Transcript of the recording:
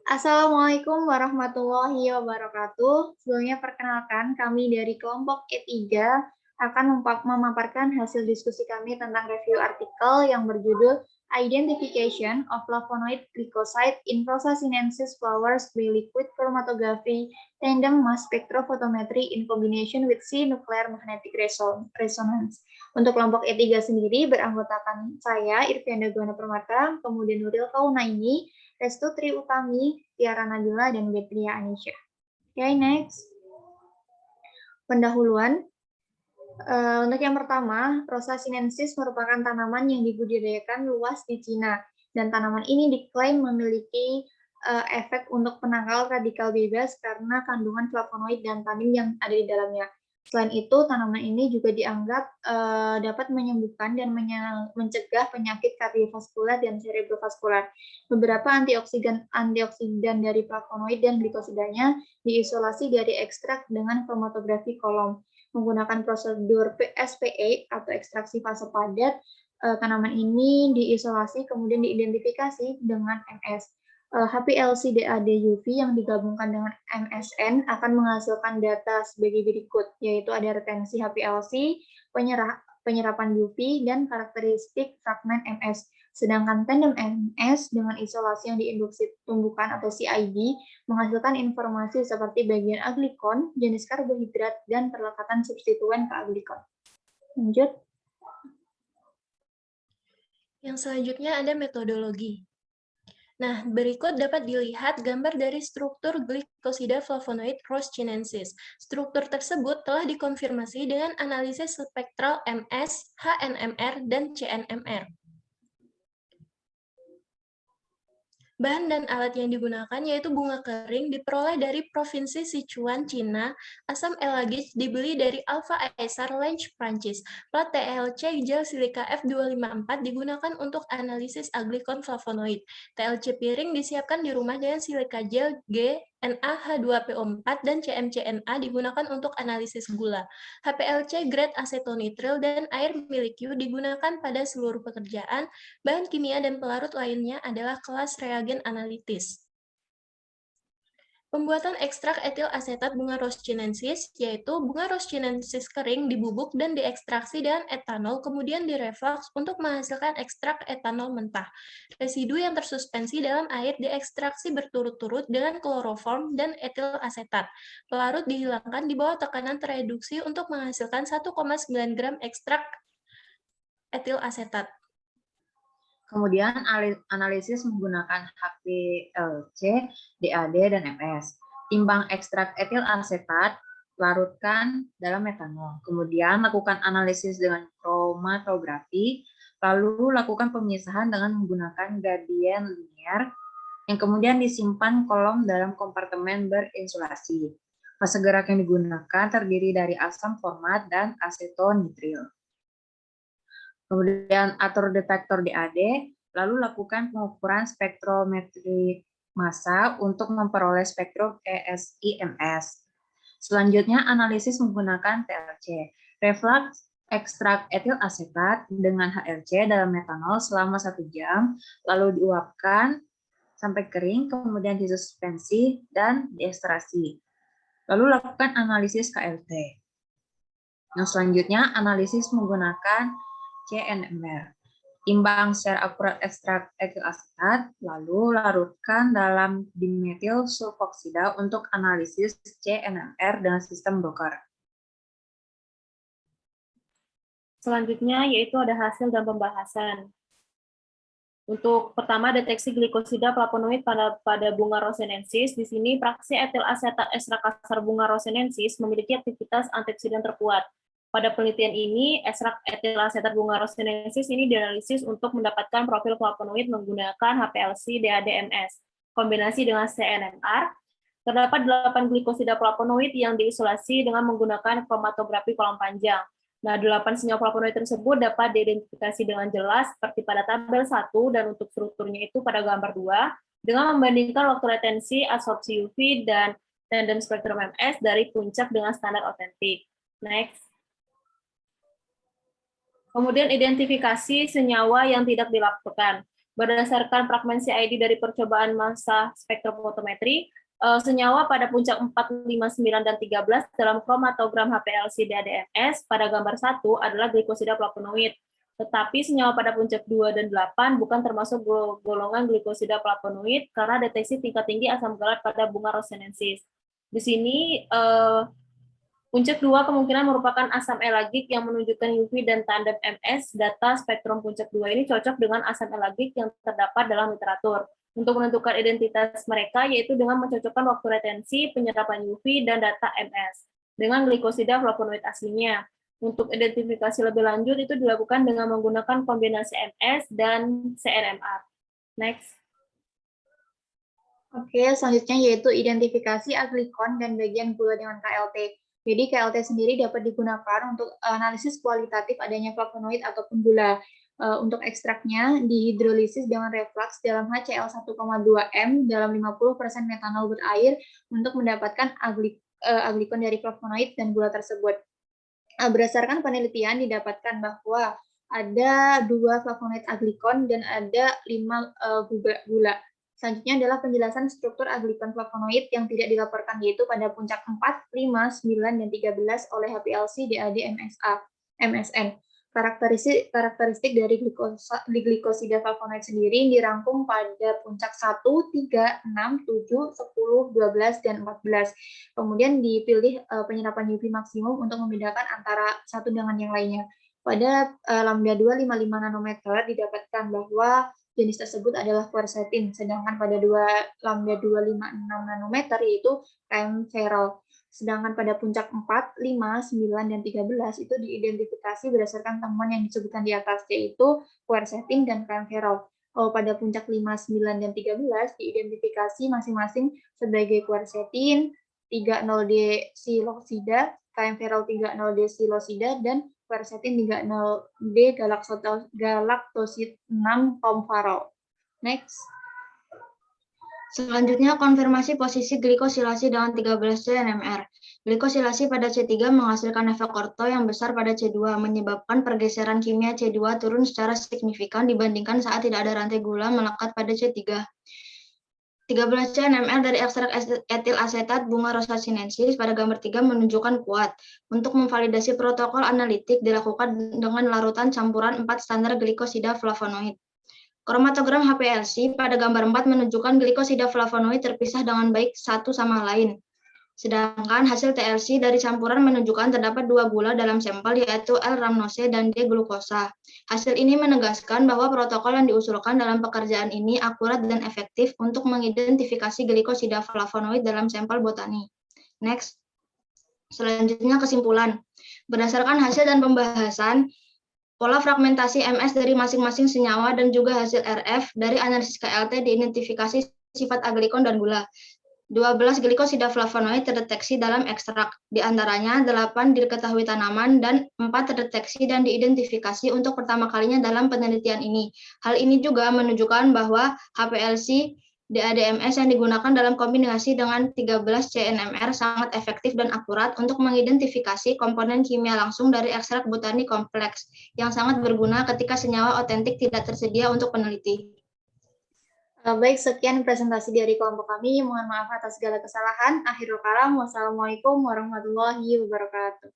Assalamualaikum warahmatullahi wabarakatuh. Sebelumnya perkenalkan, kami dari kelompok E3 akan memaparkan hasil diskusi kami tentang review artikel yang berjudul Identification of Flavonoid Glycoside in Rosa sinensis Flowers by Liquid Chromatography Tandem Mass Spectrophotometry in Combination with C Nuclear Magnetic Resonance. Untuk kelompok E3 sendiri beranggotakan saya, Irvianda Gwana Permata, kemudian Nuril Kaunaini, Restu Tri Utami, Tiara Nabila, dan Betria Anisha. Oke, next. Pendahuluan. Untuk yang pertama, Rosa sinensis merupakan tanaman yang dibudidayakan luas di Cina, dan tanaman ini diklaim memiliki efek untuk penangkal radikal bebas karena kandungan flavonoid dan tanin yang ada di dalamnya. Selain itu, tanaman ini juga dianggap dapat menyembuhkan dan mencegah penyakit kardiovaskular dan cerebrovaskular. Beberapa antioksidan dari flavonoid dan glikosidanya diisolasi dari ekstrak dengan kromatografi kolom. Menggunakan prosedur SPA atau ekstraksi fase padat, tanaman ini diisolasi kemudian diidentifikasi dengan MS. HPLC DAD UV yang digabungkan dengan MSN akan menghasilkan data sebagai berikut, yaitu ada retensi HPLC, penyerapan UV, dan karakteristik fragmen MS. Sedangkan tandem MS dengan isolasi yang diinduksi tumbukan atau CID menghasilkan informasi seperti bagian aglikon, jenis karbohidrat, dan perlekatan substituen ke aglikon. Lanjut. Yang selanjutnya ada metodologi. Nah, berikut dapat dilihat gambar dari struktur glikosida flavonoid Rosa chinensis. Struktur tersebut telah dikonfirmasi dengan analisis spektral MS, HNMR, dan CNMR. Bahan dan alat yang digunakan yaitu bunga kering diperoleh dari Provinsi Sichuan, Cina, asam elagis dibeli dari Alpha Aesar, Lange, Prancis. Plat TLC gel silika F254 digunakan untuk analisis aglikon flavonoid. TLC piring disiapkan di rumah dengan silika gel G, NaH2PO4, dan CmCna digunakan untuk analisis gula. HPLC grade asetonitril dan air milik Q digunakan pada seluruh pekerjaan. Bahan kimia dan pelarut lainnya adalah kelas reagen analitis. Pembuatan ekstrak etil asetat bunga Rosa chinensis, yaitu bunga Rosa chinensis kering dibubuk dan diekstraksi dengan etanol, kemudian direflux untuk menghasilkan ekstrak etanol mentah. Residu yang tersuspensi dalam air diekstraksi berturut-turut dengan kloroform dan etil asetat. Pelarut dihilangkan di bawah tekanan tereduksi untuk menghasilkan 1,9 gram ekstrak etil asetat. Kemudian analisis menggunakan HPLC, DAD, dan MS. Timbang ekstrak etil asetat, larutkan dalam metanol. Kemudian lakukan analisis dengan kromatografi, lalu lakukan pemisahan dengan menggunakan gradien linier, yang kemudian disimpan kolom dalam kompartemen berinsulasi. Fase gerak yang digunakan terdiri dari asam format dan asetonitril. Kemudian atur detektor DAD, lalu lakukan pengukuran spektrometri massa untuk memperoleh spektrum ESI-MS. Selanjutnya, analisis menggunakan TLC. Reflux ekstrak etil asetat dengan HLC dalam metanol selama 1 jam, lalu diuapkan sampai kering, kemudian disuspensi dan diekstraksi. Lalu lakukan analisis KLT. Yang selanjutnya, analisis menggunakan CNMR. Timbang secara akurat ekstrak etil asetat, lalu larutkan dalam dimetil sulfoksida untuk analisis CNMR dengan sistem Docker. Selanjutnya yaitu ada hasil dan pembahasan. Untuk pertama, deteksi glikosida flavonoid pada bunga Rosa sinensis. Di sini fraksi etil asetat ekstrak kasar bunga Rosa sinensis memiliki aktivitas antioksidan terkuat. Pada penelitian ini, ekstrak etil asetat bunga Rosa sinensis ini dianalisis untuk mendapatkan profil flavonoid menggunakan HPLC DAD-MS. Kombinasi dengan CNMR, terdapat 8 glikosida flavonoid yang diisolasi dengan menggunakan kromatografi kolom panjang. Nah, 8 senyawa flavonoid tersebut dapat diidentifikasi dengan jelas seperti pada tabel 1 dan untuk strukturnya itu pada gambar 2 dengan membandingkan waktu retensi, absorpsi UV, dan tandem spektrum MS dari puncak dengan standar otentik. Next. Kemudian identifikasi senyawa yang tidak dilaporkan. Berdasarkan fragmensi ID dari percobaan massa spektrofotometri, senyawa pada puncak 4, 5, 9, dan 13 dalam kromatogram HPLC DADMS pada gambar 1 adalah glikosida flavonoid. Tetapi senyawa pada puncak 2 dan 8 bukan termasuk golongan glikosida flavonoid karena deteksi tingkat tinggi asam galat pada bunga rosenensis. Di sini puncak 2 kemungkinan merupakan asam elagik yang menunjukkan UV dan tandem MS. Data spektrum puncak 2 ini cocok dengan asam elagik yang terdapat dalam literatur. Untuk menentukan identitas mereka yaitu dengan mencocokkan waktu retensi, penyerapan UV, dan data MS dengan glikosida flavonoid aslinya. Untuk identifikasi lebih lanjut itu dilakukan dengan menggunakan kombinasi MS dan CNMR. Next. Oke, selanjutnya yaitu identifikasi aglikon dan bagian gula dengan KLT. Jadi KLT sendiri dapat digunakan untuk analisis kualitatif adanya flavonoid ataupun gula. Untuk ekstraknya dihidrolisis dengan reflux dalam HCl1,2M dalam 50% metanol berair untuk mendapatkan aglikon dari flavonoid dan gula tersebut. Berdasarkan penelitian didapatkan bahwa ada 2 flavonoid aglikon dan ada 5 gula. Selanjutnya adalah penjelasan struktur aglikon flavonoid yang tidak dilaporkan, yaitu pada puncak 4, 5, 9, dan 13 oleh HPLC DAD MSN. Karakteristik dari glikosida flavonoid sendiri dirangkum pada puncak 1, 3, 6, 7, 10, 12, dan 14. Kemudian dipilih penyerapan UV maksimum untuk membedakan antara satu dengan yang lainnya. Pada lambda 255 nanometer didapatkan bahwa jenis tersebut adalah quercetin, sedangkan pada lambda 256 nanometer yaitu kaempferol. Sedangkan pada puncak 4, 5, 9, dan 13 itu diidentifikasi berdasarkan temuan yang disebutkan di atas, yaitu quercetin dan kaempferol. Pada puncak 5, 9, dan 13 diidentifikasi masing-masing sebagai quercetin, 30D silosida, kaempferol 30D silosida, dan quercetin 30D galactosid 6 tomfarol. Next. Selanjutnya konfirmasi posisi glikosilasi dengan 13C NMR. Glikosilasi pada C3 menghasilkan efek orto yang besar pada C2, menyebabkan pergeseran kimia C2 turun secara signifikan dibandingkan saat tidak ada rantai gula melekat pada C3. 13C NMR dari ekstrak etil asetat bunga rosa sinensis pada gambar 3 menunjukkan kuat. Untuk memvalidasi protokol analitik dilakukan dengan larutan campuran 4 standar glikosida flavonoid. Kromatogram HPLC pada gambar 4 menunjukkan glikosida flavonoid terpisah dengan baik satu sama lain. Sedangkan hasil TLC dari campuran menunjukkan terdapat 2 gula dalam sampel, yaitu L-rhamnose dan D-glukosa. Hasil ini menegaskan bahwa protokol yang diusulkan dalam pekerjaan ini akurat dan efektif untuk mengidentifikasi glikosida flavonoid dalam sampel botani. Next. Selanjutnya kesimpulan. Berdasarkan hasil dan pembahasan, pola fragmentasi MS dari masing-masing senyawa dan juga hasil RF dari analisis KLT diidentifikasi sifat aglikon dan gula. 12 glikosida flavonoid terdeteksi dalam ekstrak, di antaranya 8 diketahui tanaman dan 4 terdeteksi dan diidentifikasi untuk pertama kalinya dalam penelitian ini. Hal ini juga menunjukkan bahwa HPLC DADMS yang digunakan dalam kombinasi dengan 13 CNMR sangat efektif dan akurat untuk mengidentifikasi komponen kimia langsung dari ekstrak botani kompleks yang sangat berguna ketika senyawa otentik tidak tersedia untuk peneliti. Baik, sekian presentasi dari kelompok kami. Mohon maaf atas segala kesalahan. Akhirul kalam. Wassalamualaikum warahmatullahi wabarakatuh.